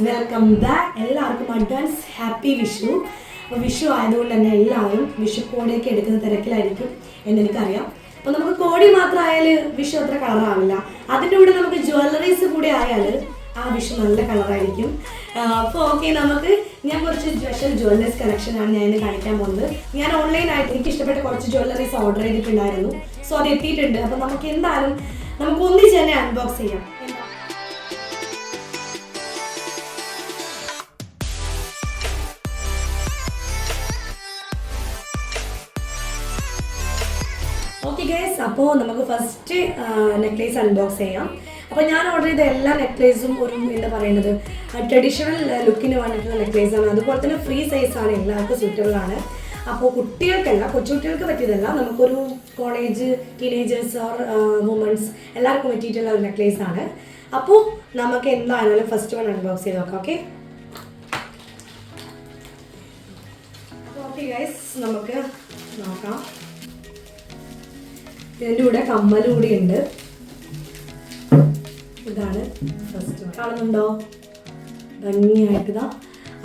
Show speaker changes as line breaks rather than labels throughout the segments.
Welcome back. എല്ലാവർക്കും advance happy Vishu. അപ്പോൾ വിഷു ആയതുകൊണ്ട് തന്നെ എല്ലാവരും വിഷു കോടിയൊക്കെ എടുക്കുന്ന തിരക്കിലായിരിക്കും എന്നെനിക്കറിയാം. അപ്പോൾ നമുക്ക് കോടി മാത്രമായാൽ വിഷു അത്ര കളറാവില്ല. അതിൻ്റെ കൂടെ നമുക്ക് ജ്വല്ലറീസ് കൂടി ആയാൽ ആ വിഷു നല്ല കളറായിരിക്കും. അപ്പോൾ ഓക്കെ, ഞാൻ കുറച്ച് സ്പെഷ്യൽ ജ്വല്ലറീസ് കളക്ഷനാണ് ഞാൻ ഇന്ന് കാണിക്കാൻ പോകുന്നത്. ഞാൻ ഓൺലൈനായിട്ട് എനിക്ക് ഇഷ്ടപ്പെട്ട കുറച്ച് ജ്വല്ലറീസ് ഓർഡർ ചെയ്തിട്ടുണ്ടായിരുന്നു. സോ അത് എത്തിയിട്ടുണ്ട്. അപ്പോൾ നമുക്ക് എന്തായാലും ഒന്നിച്ച് തന്നെ അൺബോക്സ് ചെയ്യാം. ഓക്കെ ഗൈസ്, അപ്പോൾ നമുക്ക് ഫസ്റ്റ് നെക്ലേസ് അൺബോക്സ് ചെയ്യാം. അപ്പോൾ ഞാൻ ഓർഡർ ചെയ്ത എല്ലാ നെക്ലേസും ഒരു എന്താ പറയുന്നത് ട്രഡീഷണൽ ലുക്കിന് വേണ്ടിയിട്ടുള്ള നെക്ലേസാണ്. അതുപോലെ തന്നെ ഫ്രീ സൈസാണ്, എല്ലാവർക്കും സൂറ്റബിൾ ആണ്. അപ്പോൾ കുട്ടികൾക്കല്ല, കൊച്ചുകുട്ടികൾക്ക് പറ്റിയതല്ല, നമുക്കൊരു കോളേജ് ടീനേജേഴ്സ് ഓർ വുമൻസ് എല്ലാവർക്കും പറ്റിയിട്ടുള്ള ഒരു നെക്ലേസാണ്. അപ്പോൾ നമുക്ക് എന്തായാലും ഫസ്റ്റ് വൺ അൺബോക്സ് ചെയ്ത് നോക്കാം. ഓക്കെ ഓക്കെ ഗൈസ്, നമുക്ക് നോക്കാം. ഇതിൻ്റെ കൂടെ കമ്മലും കൂടി ഉണ്ട്. ഇതാണ് ഫസ്റ്റ് കാണുന്നുണ്ടോ, ഭംഗിയായിട്ട് ഇതാ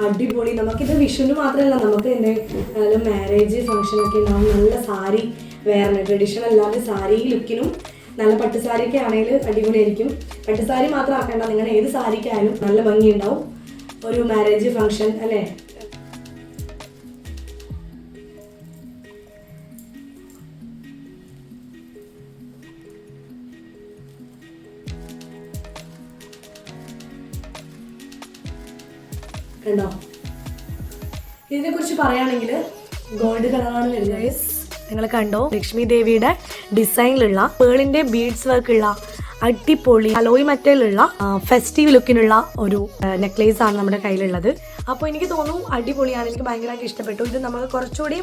അടിപൊളി. നമുക്കിത് വിഷുവിന് മാത്രമല്ല, നമുക്ക് എന്തെങ്കിലും മാരേജ് ഫംഗ്ഷനൊക്കെ ഉണ്ടാവും. നല്ല സാരി വേറെ ട്രഡീഷണൽ അല്ലാതെ സാരി ലുക്കിനും നല്ല പട്ടുസാരിയൊക്കെ ആണെങ്കിൽ അടിപൊളിയായിരിക്കും. പട്ടുസാരി മാത്രം ആക്കേണ്ട, നിങ്ങളുടെ ഏത് സാരിക്കായാലും നല്ല ഭംഗി ഉണ്ടാവും ഒരു മാരേജ് ഫംഗ്ഷൻ അല്ലേ. കണ്ടോ, ഇതിനെ കുറിച്ച് പറയുകയാണെങ്കിൽ ഗോൾഡ് കളറാണ് വരുന്നത്. നിങ്ങൾ കണ്ടോ, ലക്ഷ്മി ദേവിയുടെ ഡിസൈനിലുള്ള പേളിന്റെ ബീഡ്സ് വർക്കുള്ള അടിപൊളി അലോയ് മെറ്റലിലുള്ള ഫെസ്റ്റീവ് ലുക്കിനുള്ള ഒരു നെക്ലേസ് ആണ് നമ്മുടെ കയ്യിലുള്ളത്. അപ്പോൾ എനിക്ക് തോന്നുന്നു അടിപൊളിയാണ്, എനിക്ക് ഭയങ്കരമായിട്ട് ഇഷ്ടപ്പെട്ടു. ഇത് നമുക്ക് കുറച്ചുകൂടി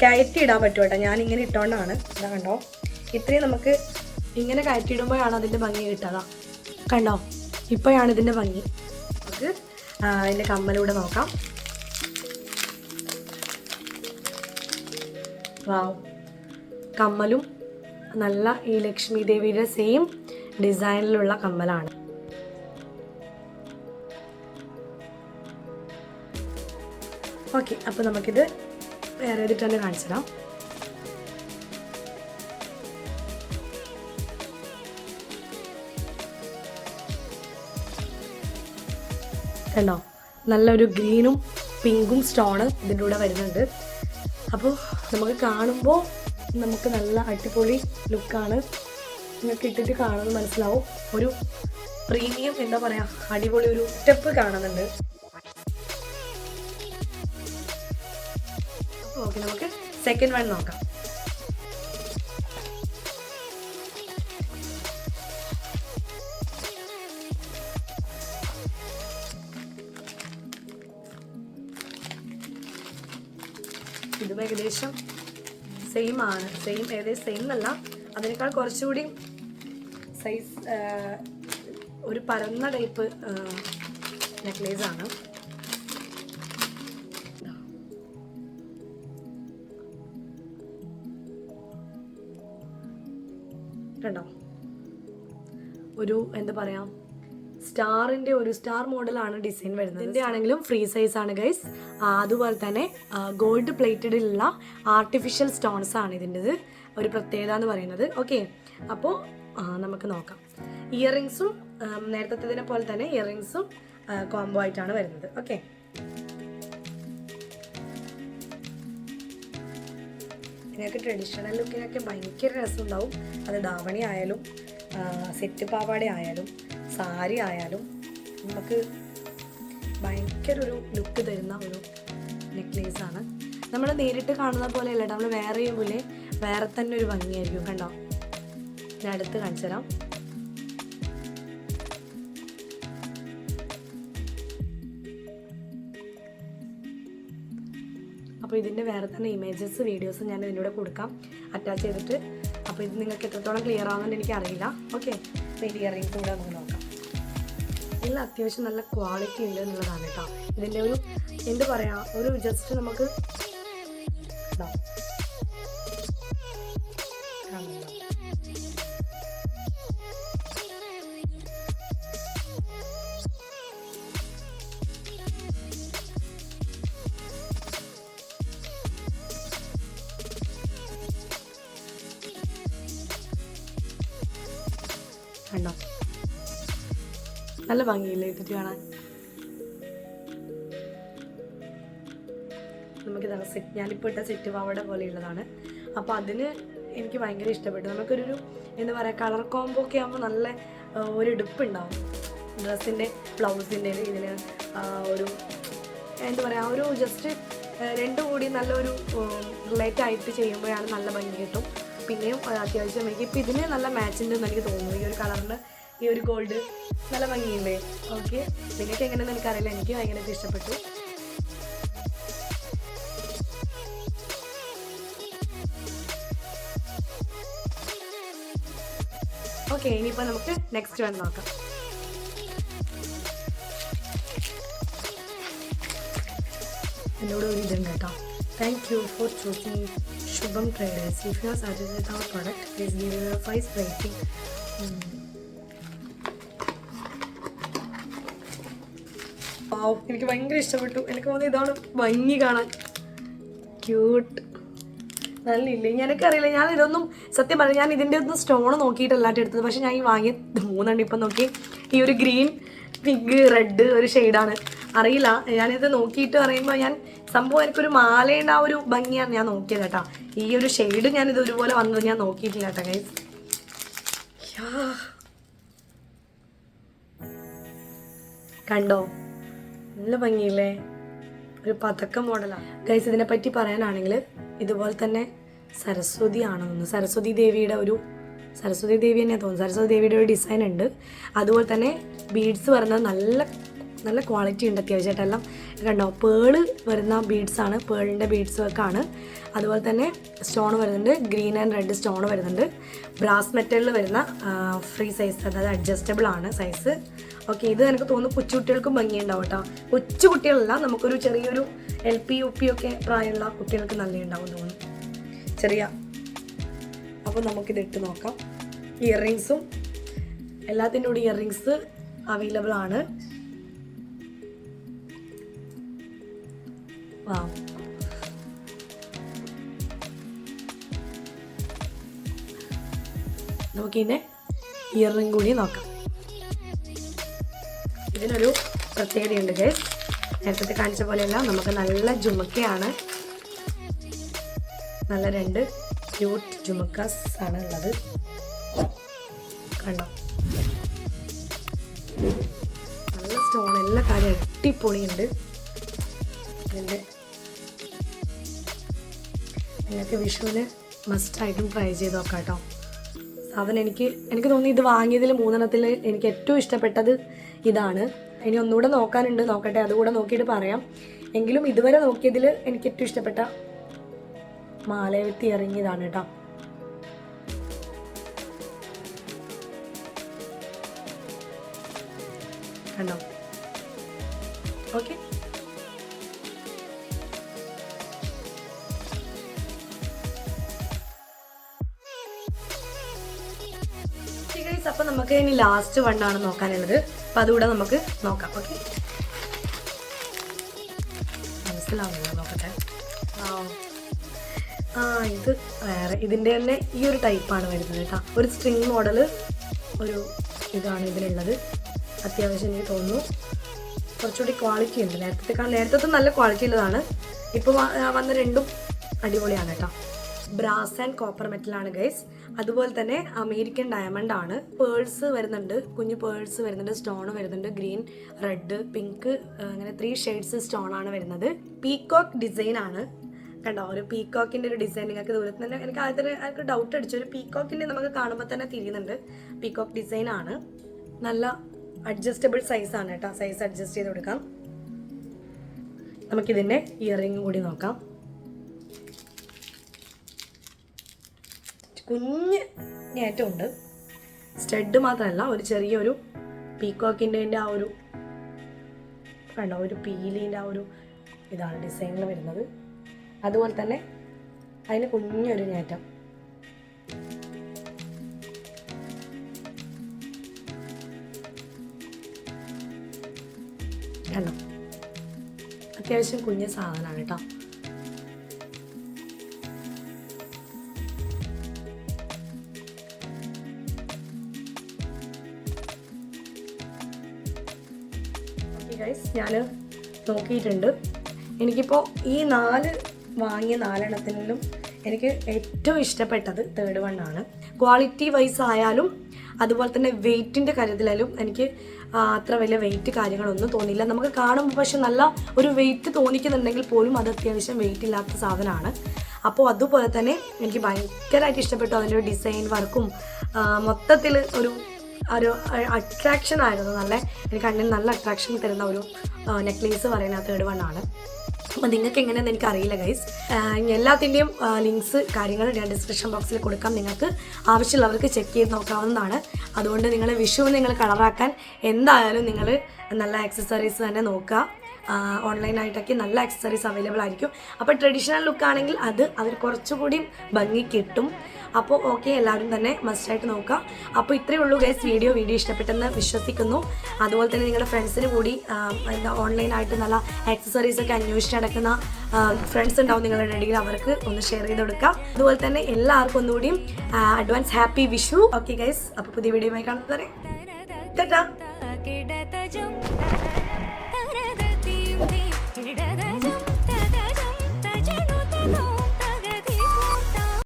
കയറ്റി ഇടാൻ പറ്റും കേട്ടോ. ഞാൻ ഇങ്ങനെ ഇട്ടുകൊണ്ടാണ്. ഇതാ കണ്ടോ, ഇത്രയും നമുക്ക് ഇങ്ങനെ കയറ്റിയിടുമ്പോഴാണ് അതിൻ്റെ ഭംഗി കിട്ടുക. കണ്ടോ, ഇപ്പോഴാണ് ഇതിൻ്റെ ഭംഗി. നമുക്ക് അതിൻ്റെ കമ്മലൂടെ നോക്കാം. വാവ്, കമ്മലും നല്ല ഈ ലക്ഷ്മി ദേവിയുടെ സെയിം ഡിസൈനിലുള്ള കമ്മലാണ്. ഓക്കെ, അപ്പോൾ നമുക്കിത് വേറെ ചെയ്തിട്ട് തന്നെ കാണിച്ചു തരാം. കണ്ടോ, നല്ലൊരു ഗ്രീനും പിങ്കും സ്റ്റോണ് ഇതിൻ്റെ കൂടെ വരുന്നുണ്ട്. അപ്പോൾ നമുക്ക് കാണുമ്പോൾ നമുക്ക് നല്ല അടിപൊളി ലുക്കാണ്. നിങ്ങൾക്ക് ഇട്ടിട്ട് കാണുന്നത് മനസ്സിലാവും. ഒരു പ്രീമിയം എന്താ പറയുക, അടിപൊളി ഒരു സ്റ്റെപ്പ് കാണുന്നുണ്ട്. ഓക്കെ, നമുക്ക് സെക്കൻഡ് വൺ നോക്കാം. ഇതും ഏകദേശം സെയിം ആണ്. ഏകദേശം സെയിം അല്ല, അതിനേക്കാൾ കുറച്ചുകൂടി സൈസ് ഒരു പരന്ന ടൈപ്പ് നെക്ലേസ് ആണ്. കണ്ടോ, ഒരു എന്താ പറയാ സ്റ്റാറിൻ്റെ ഒരു സ്റ്റാർ മോഡലാണ് ഡിസൈൻ വരുന്നത്. ഇതിൻ്റെ ആണെങ്കിലും ഫ്രീ സൈസ് ആണ് ഗൈസ്. അതുപോലെ തന്നെ ഗോൾഡ് പ്ലേറ്റഡിലുള്ള ആർട്ടിഫിഷ്യൽ സ്റ്റോൺസ് ആണ് ഇതിൻ്റെത് ഒരു പ്രത്യേകത എന്ന് പറയുന്നത്. ഓക്കെ, അപ്പോൾ നമുക്ക് നോക്കാം. ഇയറിങ്സും നേരത്തെ പോലെ തന്നെ ഇയറിങ്സും കോംബോ ആയിട്ടാണ് വരുന്നത്. ഓക്കെ, നിങ്ങൾക്ക് ട്രഡീഷണൽ ലുക്കിനൊക്കെ ഭയങ്കര രസമുണ്ടാവും. അത് ധാവണി ആയാലും സെറ്റ് പാവാട ആയാലും സാരി ആയാലും നമുക്ക് ഭയങ്കര ഒരു ലുക്ക് തരുന്ന ഒരു നെക്ലേസാണ്. നമ്മൾ നേരിട്ട് കാണുന്ന പോലെ അല്ല, നമ്മൾ വേറെ തന്നെ ഒരു ഭംഗിയായിരിക്കും. കണ്ടോ, ഞാൻ അടുത്ത് കാണിച്ചു തരാം. അപ്പോൾ ഇതിൻ്റെ വേറെ തന്നെ ഇമേജസ് വീഡിയോസ് ഞാൻ ഇതിൻ്റെ കൂടെ കൊടുക്കാം അറ്റാച്ച് ചെയ്തിട്ട്. അപ്പോൾ ഇത് നിങ്ങൾക്ക് എത്രത്തോളം ക്ലിയർ ആവുമെന്ന് എനിക്കറിയില്ല. ഓക്കെ, അപ്പോൾ ഈ ഇയറിങ്സ് കൂടെ നമുക്ക് നോക്കാം. എല്ലാം അത്യാവശ്യം നല്ല ക്വാളിറ്റി ഉണ്ട് എന്നുള്ളതാണ് കേട്ടോ. ഇതിൻ്റെ ഒരു എന്ത് പറയാ, ഒരു ജസ്റ്റ് നമുക്ക് കണ്ടോ, നല്ല ഭംഗിയില്ലേ ഇതിട്ട് കാണാൻ. നമുക്കിതാ സെറ്റ്, ഞാനിപ്പോൾ ഇട്ട സെറ്റ് പാവട പോലെയുള്ളതാണ്. അപ്പോൾ അതിന് എനിക്ക് ഭയങ്കര ഇഷ്ടപ്പെട്ടു. നമുക്കൊരു എന്താ പറയുക, കളർ കോംബോ ഒക്കെ ആകുമ്പോൾ നല്ല ഒരു എടുപ്പുണ്ടാവും ഡ്രസ്സിൻ്റെ, ബ്ലൗസിൻ്റെ. ഇതിന് ഒരു എന്താ പറയുക, ഒരു ജസ്റ്റ് രണ്ടും കൂടി നല്ലൊരു റിലേറ്റ് ആയിട്ട് ചെയ്യുമ്പോഴാണ് നല്ല ഭംഗി കിട്ടും. പിന്നെയും അത്യാവശ്യം ഇപ്പം ഇതിന് നല്ല മാച്ച് ഉണ്ടെന്ന് എനിക്ക് തോന്നുന്നു. ഈ ഒരു കളറിന് ഈ ഒരു ഗോൾഡ് നല്ല ഭംഗിയില്ലേ? ഓക്കെ, നിങ്ങൾക്ക് എങ്ങനെയെന്ന് എനിക്കറിയില്ല, എനിക്ക് ഭയങ്കര ഇഷ്ടപ്പെട്ടു. ഓക്കെ, ഇനിയിപ്പോൾ നമുക്ക് നെക്സ്റ്റ് വൺ നോക്കാം. എന്നോട് ഒരു ഇതുണ്ട് കേട്ടോ. Thank you for choosing Shubham traders. If you are satisfied with our product please give your 5 rating. എനിക്ക് ഭയങ്കര ഇഷ്ടപ്പെട്ടു. എനിക്ക് തോന്നുന്നു ഇതാണ് ഭംഗി കാണാൻ, ക്യൂട്ട്, നല്ലില്ലേ? എനിക്കറിയില്ല, ഞാൻ ഇതൊന്നും സത്യം പറയാം, ഞാൻ ഇതിൻ്റെ ഒന്നും സ്റ്റോൺ നോക്കിയിട്ടല്ലാട്ട് എടുത്തത്. പക്ഷെ ഞാൻ ഈ വാങ്ങിയ 3 എണ്ണം ഇപ്പം നോക്കി. ഈ ഒരു ഗ്രീൻ, പിങ്ക്, റെഡ് ഒരു ഷെയ്ഡാണ്. അറിയില്ല, ഞാനിത് നോക്കിയിട്ട് പറയുമ്പോൾ ഞാൻ സംഭവം എനിക്കൊരു മാലയുടെ ആ ഒരു ഭംഗിയാണ് ഞാൻ നോക്കിയത് കേട്ടോ. ഈ ഒരു ഷെയ്ഡ് ഞാനിത് ഒരുപോലെ വന്നത് ഞാൻ നോക്കിയിട്ടില്ല കേട്ടോ ഗൈസ്. കണ്ടോ, നല്ല ഭംഗിയില്ലേ? ഒരു പതക്ക മോഡലാണ് ഗൈസ്. ഇതിനെപ്പറ്റി പറയാനാണെങ്കിൽ ഇതുപോലെ തന്നെ സരസ്വതി ആണെന്ന്, സരസ്വതി ദേവിയുടെ ഒരു, സരസ്വതി ദേവി തന്നെ തോന്നുന്നു, സരസ്വതി ദേവിയുടെ ഒരു ഡിസൈൻ ഉണ്ട്. അതുപോലെ തന്നെ ബീഡ്സ് വരുന്നത് നല്ല നല്ല ക്വാളിറ്റി ഉണ്ട് അത്യാവശ്യമായിട്ട്. എല്ലാം കണ്ടോ, പേള് വരുന്ന ബീഡ്സാണ്, പേളിൻ്റെ ബീഡ്സ് വർക്കാണ്. അതുപോലെ തന്നെ സ്റ്റോൺ വരുന്നുണ്ട്, ഗ്രീൻ ആൻഡ് റെഡ് സ്റ്റോൺ വരുന്നുണ്ട്. ബ്രാസ് മെറ്റലിൽ വരുന്ന ഫ്രീ സൈസ്, അതായത് അഡ്ജസ്റ്റബിൾ ആണ് സൈസ്. ഓക്കെ, ഇത് എനിക്ക് തോന്നുന്നു കൊച്ചുകുട്ടികൾക്കും ഭംഗിയുണ്ടാവും കേട്ടോ. കൊച്ചു കുട്ടികളല്ല, നമുക്കൊരു ചെറിയൊരു LP UP ഒക്കെ പ്രായമുള്ള കുട്ടികൾക്ക് നല്ല ഉണ്ടാവും തോന്നുന്നു, ചെറിയ. അപ്പോൾ നമുക്കിത് ഇട്ട് നോക്കാം. ഇയറിങ്സും എല്ലാത്തിൻ്റെ കൂടെ ഇയറിങ്സ് അവൈലബിൾ ആണ്. വാ, നമുക്കിതിൻ്റെ ഇയറിങ് കൂടി നോക്കാം. ഇതിനൊരു പ്രത്യേകതയുണ്ട് ഗൈസ്, നേരത്തെ കാണിച്ച പോലെയല്ല, നമുക്ക് നല്ല ജുമക്കയാണ്, നല്ല 2 ക്യൂട്ട് ജുമക്കാസ് ആണ് ഉള്ളത്. കണ്ടോ, നല്ല സ്റ്റോൺ, എല്ലാ കാര്യം അടിപൊളിയുണ്ട്. ഇതിൻ്റെ നിങ്ങൾക്ക് വിഷുവിന് മസ്റ്റായിട്ടും ട്രൈ ചെയ്ത് നോക്കാം കേട്ടോ. സാധനം എനിക്ക് തോന്നി ഇത് വാങ്ങിയതിൽ 3 എണ്ണത്തിൽ എനിക്ക് ഏറ്റവും ഇഷ്ടപ്പെട്ടത് ഇതാണ്. ഇനി ഒന്നുകൂടെ നോക്കാനുണ്ട്, നോക്കട്ടെ, അതുകൂടെ നോക്കിയിട്ട് പറയാം. എങ്കിലും ഇതുവരെ നോക്കിയതിൽ എനിക്ക് ഏറ്റവും ഇഷ്ടപ്പെട്ട മാലയത്തി ഇറങ്ങിയതാണ് കേട്ടോ. കണ്ടോ, ഓക്കെ. അപ്പം നമുക്ക് ഇനി ലാസ്റ്റ് വണ്ണാണ് നോക്കാനുള്ളത്. അപ്പം അതുകൂടെ നമുക്ക് നോക്കാം. ഓക്കെ, മനസ്സിലാവുന്നില്ല, നോക്കട്ടെ. ഇത് വേറെ, ഇതിൻ്റെ തന്നെ ഈ ഒരു ടൈപ്പാണ് വരുന്നത് കേട്ടോ. ഒരു സ്ട്രിങ് മോഡല് ഒരു ഇതാണ് ഇതിലുള്ളത്. അത്യാവശ്യം എനിക്ക് തോന്നുന്നു കുറച്ചുകൂടി ക്വാളിറ്റി ഉണ്ട്. നേരത്തെ നല്ല ക്വാളിറ്റി ഉള്ളതാണ്. ഇപ്പോൾ വന്ന 2ഉം അടിപൊളിയാണ് കേട്ടോ. ബ്രാസ് ആൻഡ് കോപ്പർ മെറ്റലാണ് ഗൈസ്. അതുപോലെ തന്നെ അമേരിക്കൻ ഡയമണ്ട് ആണ്. പേൾസ് വരുന്നുണ്ട്, കുഞ്ഞു പേൾസ് വരുന്നുണ്ട്, സ്റ്റോൺ വരുന്നുണ്ട്, ഗ്രീൻ, റെഡ്, പിങ്ക്, അങ്ങനെ 3 ഷെയ്ഡ്സ് സ്റ്റോൺ ആണ് വരുന്നത്. പീകോക്ക് ഡിസൈൻ ആണ്. കണ്ടോ, ഒരു പീകോക്കിൻ്റെ ഒരു ഡിസൈൻ നിങ്ങൾക്ക് ദൂരത്ത് തന്നെ, എനിക്ക് ഡൗട്ട് അടിച്ചു, ഒരു പീകോക്കിൻ്റെ നമുക്ക് കാണുമ്പോൾ തന്നെ തിരിയുന്നുണ്ട്. പീകോക്ക് ഡിസൈൻ ആണ്. നല്ല അഡ്ജസ്റ്റബിൾ സൈസ് ആണ് കേട്ടോ, സൈസ് അഡ്ജസ്റ്റ് ചെയ്ത് കൊടുക്കാം. നമുക്കിതിൻ്റെ ഇയറിംഗ് കൂടി നോക്കാം. കുഞ്ഞ് നേറ്റമുണ്ട്, സ്റ്റഡ് മാത്രമല്ല, ഒരു ചെറിയൊരു പീകോക്കിൻ്റെ ആ ഒരു കണ്ടോ, ഒരു പീലിൻ്റെ ആ ഒരു ഇതാണ് ഡിസൈനിൽ വരുന്നത്. അതുപോലെ തന്നെ അതിന് കുഞ്ഞൊരു നേറ്റം. കണ്ടോ, അത്യാവശ്യം കുഞ്ഞ സാധനമാണ് കേട്ടോ. ഗൈസ് ഞാൻ നോക്കിയിട്ടുണ്ട്. എനിക്കിപ്പോൾ ഈ വാങ്ങിയ 4 എനിക്ക് ഏറ്റവും ഇഷ്ടപ്പെട്ടത് തേർഡ് വണ്ണാണ്. ക്വാളിറ്റി വൈസ് ആയാലും അതുപോലെ തന്നെ വെയ്റ്റിൻ്റെ കാര്യത്തിലായാലും എനിക്ക് അത്ര വലിയ വെയിറ്റ് കാര്യങ്ങളൊന്നും തോന്നിയില്ല. നമുക്ക് കാണുമ്പോൾ പക്ഷെ നല്ല ഒരു വെയിറ്റ് തോന്നിക്കുന്നുണ്ടെങ്കിൽ പോലും അത് അത്യാവശ്യം വെയിറ്റ് ഇല്ലാത്ത സാധനമാണ്. അപ്പോൾ അതുപോലെ തന്നെ എനിക്ക് ഭയങ്കരമായിട്ട് ഇഷ്ടപ്പെട്ടു. അതിൻ്റെ ഒരു ഡിസൈൻ വർക്കും മൊത്തത്തിൽ ഒരു അട്രാക്ഷൻ ആയിരുന്നു. എനിക്ക് കണ്ണിന് നല്ല അട്രാക്ഷൻ തരുന്ന ഒരു നെക്ലേസ് പറയുന്ന തേർഡ് വണ്ണാണ്. അപ്പോൾ നിങ്ങൾക്ക് എങ്ങനെയെന്ന് എനിക്കറിയില്ല ഗൈസ്. എല്ലാത്തിൻ്റെയും ലിങ്ക്സ് കാര്യങ്ങൾ ഞാൻ ഡിസ്ക്രിപ്ഷൻ ബോക്സിൽ കൊടുക്കാം. നിങ്ങൾക്ക് ആവശ്യമുള്ളവർക്ക് ചെക്ക് ചെയ്ത് നോക്കാവുന്നതാണ്. അതുകൊണ്ട് നിങ്ങൾ വിഷുവിന് കളറാക്കാൻ എന്തായാലും നിങ്ങൾ നല്ല ആക്സസറീസ് തന്നെ നോക്കുക. ഓൺലൈനായിട്ടൊക്കെ നല്ല ആക്സസറീസ് അവൈലബിൾ ആയിരിക്കും. അപ്പോൾ ട്രഡീഷണൽ ലുക്ക് ആണെങ്കിൽ അത് അവർ കുറച്ചുകൂടി ഭംഗി കിട്ടും. അപ്പോൾ ഓക്കെ, എല്ലാവരും തന്നെ മസ്റ്റായിട്ട് നോക്കുക. അപ്പോൾ ഇത്രയേ ഉള്ളൂ ഗൈസ്. വീഡിയോ ഇഷ്ടപ്പെട്ടെന്ന് വിശ്വസിക്കുന്നു. അതുപോലെ തന്നെ നിങ്ങളുടെ ഫ്രണ്ട്സിന് കൂടി ഓൺലൈനായിട്ട് നല്ല ആക്സസറീസൊക്കെ അന്വേഷിച്ച് നടക്കുന്ന ഫ്രണ്ട്സ് ഉണ്ടാവും നിങ്ങളുടെ ഇടയിൽ, അവർക്ക് ഒന്ന് ഷെയർ ചെയ്ത് കൊടുക്കാം. അതുപോലെ തന്നെ എല്ലാവർക്കും ഒന്നുകൂടിയും advance happy Vishu. Okay guys, അപ്പോൾ പുതിയ വീഡിയോയുമായി കാണുന്നത് വരെ.